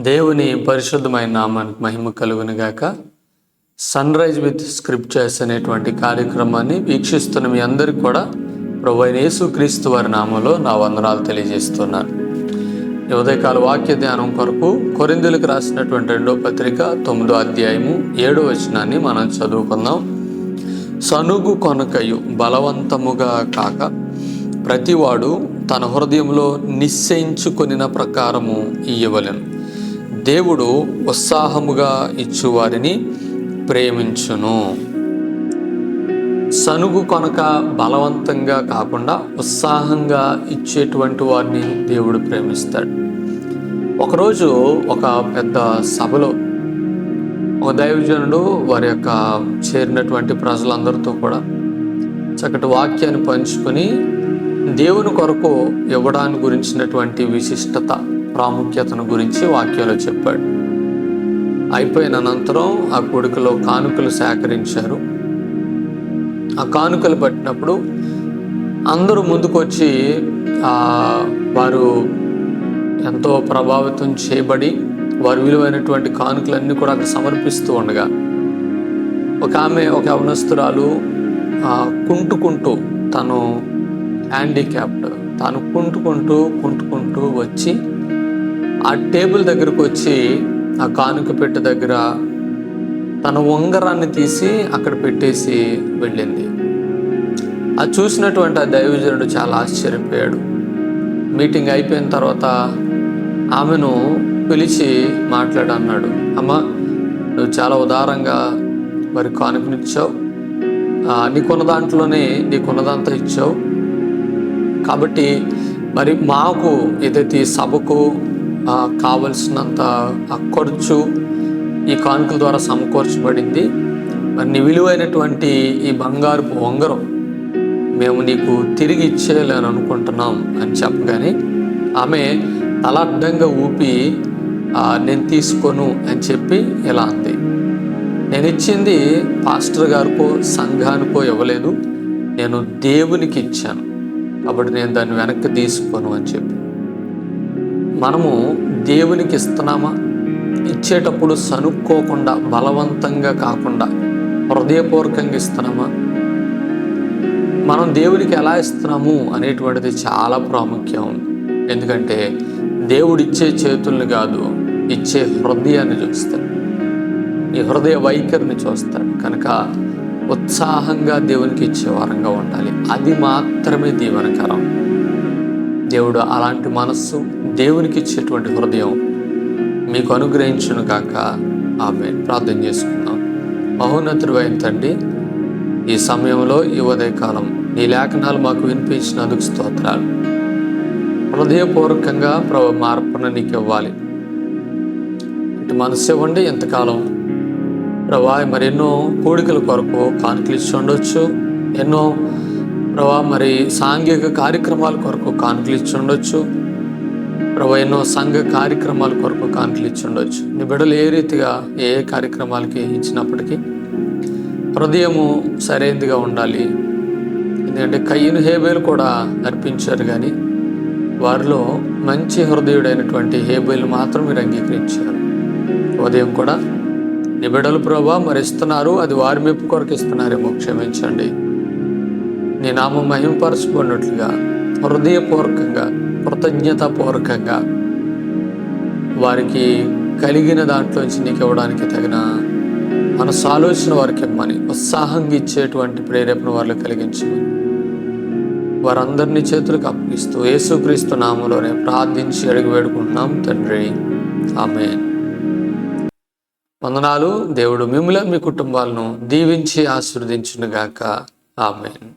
దేవుని పరిశుద్ధమైన నామానికి మహిమ కలుగును గాక. సన్ రైజ్ విత్ స్క్రిప్చర్స్ అనేటువంటి కార్యక్రమాన్ని వీక్షిస్తున్న మీ అందరికీ కూడా ప్రభువైన యేసుక్రీస్తు వారి నామంలో నా వందనాలు తెలియజేస్తున్నాను. ఈ ఉదయకాల వాక్య ధ్యానం కొరకు కొరింథీయులకు రాసినటువంటి 2వ పత్రిక 9వ అధ్యాయము 7వ వచనాన్ని మనం చదువుకుందాం. సనుగు కొనకయు బలవంతముగా కాక ప్రతివాడు తన హృదయంలో నిశ్చయించుకొనిన ప్రకారము ఇయ్యవలెను. దేవుడు ఉత్సాహముగా ఇచ్చువారిని ప్రేమించును. సనుగు కొనక బలవంతంగా కాకుండా ఉత్సాహంగా ఇచ్చేటువంటి వారిని దేవుడు ప్రేమిస్తాడు. ఒకరోజు ఒక పెద్ద సభలో ఒక దైవజనుడు వారి యొక్క చేరినటువంటి ప్రజలందరితో కూడా చక్కటి వాక్యాన్ని పంచుకొని దేవుని కొరకు ఇవ్వడానికి గురించినటువంటి విశిష్టత ప్రాముఖ్యతను గురించి వాక్యంలో చెప్పాడు. అయిపోయిన అనంతరం ఆ కొడుకులో కానుకలు సేకరించారు. ఆ కానుకలు పట్టినప్పుడు అందరూ ముందుకొచ్చి వారు ఎంతో ప్రభావితం చేయబడి వారు విలువైనటువంటి కానుకలన్నీ కూడా అక్కడ సమర్పిస్తూ ఉండగా ఒక యవనస్తురాలు కుంటుకుంటూ తను హ్యాండిక్యాప్డ్ తాను కుంటుకుంటూ వచ్చి ఆ టేబుల్ దగ్గరకు వచ్చి ఆ కానుక పెట్టె దగ్గర తన ఉంగరాన్ని తీసి అక్కడ పెట్టేసి వెళ్ళింది. అది చూసినటువంటి ఆ దైవజనుడు చాలా ఆశ్చర్యపోయాడు. మీటింగ్ అయిపోయిన తర్వాత ఆమెను పిలిచి మాట్లాడన్నాడు. అమ్మా, నువ్వు చాలా ఉదారంగా మరి కానుకనిచ్చావు, నీకున్న దాంట్లోనే నీకున్నదంతా ఇచ్చావు. కాబట్టి మరి మాకు ఏదైతే ఈ సభకు కావలసినంత ఖర్చు ఈ కానుకల ద్వారా సమకూర్చబడింది. మరి నీ విలువైనటువంటి ఈ బంగారపు ఉంగరం మేము నీకు తిరిగి ఇచ్చేయాలని అనుకుంటున్నాం అని చెప్పగానే ఆమె తల అడ్డంగా ఊపి నేను తీసుకోను అని చెప్పి ఇలా అంది. నేను ఇచ్చింది పాస్టర్ గారికో సంఘానికో ఇవ్వలేదు, నేను దేవునికి ఇచ్చాను, కాబట్టి నేను దాన్ని వెనక్కి తీసుకోను అని చెప్పి. మనము దేవునికి ఇస్తున్నామా? ఇచ్చేటప్పుడు సనుక్కోకుండా బలవంతంగా కాకుండా హృదయపూర్వకంగా ఇస్తున్నామా? మనం దేవునికి ఎలా ఇస్తున్నాము అనేటువంటిది చాలా ప్రాముఖ్యం. ఎందుకంటే దేవుడు ఇచ్చే చేతుల్ని కాదు, ఇచ్చే హృదయాన్ని చూస్తాడు, ఈ హృదయ వైఖరిని చూస్తాడు. కనుక ఉత్సాహంగా దేవునికి ఇచ్చే వారంగా ఉండాలి. అది మాత్రమే దీవెనకరం. దేవుడు అలాంటి మనస్సు, దేవునికి ఇచ్చేటువంటి హృదయం మీకు అనుగ్రహించును గాక. ఆమేన్. ప్రార్థన చేసుకుందాం. మహోన్నతుడు అయిన తండ్రి, ఈ సమయంలో ఈ ఉదయకాలం నీ లేఖనాలు మాకు వినిపించినందుకు స్తోత్రాలు. హృదయపూర్వకంగా మా అర్పణ నీకు ఇవ్వాలి. ఇటు మనసు ఇవ్వండి. ఎంతకాలం ప్రభా మరి ఎన్నో కోడికల కొరకు కానుకలు ఇచ్చి ఉండొచ్చు, ఎన్నో ప్రభా మరి సాంఘిక కార్యక్రమాల కొరకు కానుకలు ఇచ్చి ఉండొచ్చు, ప్రభా ఎన్నో సంఘ కార్యక్రమాల కొరకు కానుకలు ఇచ్చి ఉండొచ్చు. నీ బిడ్డలు ఏ రీతిగా ఏ కార్యక్రమాలకి ఇచ్చినప్పటికీ హృదయము సరైనదిగా ఉండాలి. ఎందుకంటే కయ్యను హేబేలు కూడా అర్పించారు, కానీ వారిలో మంచి హృదయుడైనటువంటి హేబేలు మాత్రం మీరు అంగీకరించారు. ఉదయం కూడా నీ బిడ్డలు ప్రభా మరి ఇస్తున్నారు, అది వారి మెప్పు కొరకు ఇస్తున్నారేమో క్షమించండి. నీ నామం మహిమపరచుకున్నట్లుగా హృదయపూర్వకంగా కృతజ్ఞతాపూర్వకంగా వారికి కలిగిన దాంట్లోంచి నీకు ఇవ్వడానికి తగిన మనసు ఆలోచన వారికి ఇమ్మని, ఉత్సాహంగా ఇచ్చేటువంటి ప్రేరేపణ వారిలో కలిగించమని వారందరినీ చేతులకు అప్పగిస్తూ యేసుక్రీస్తు నామములోనే ప్రార్థించి అడిగి వేడుకుంటున్నాం తండ్రి. ఆమేన్. వందనాలు. దేవుడు మిమ్మల్ని మీ కుటుంబాలను దీవించి ఆశీర్వదించును గాక. ఆమేన్.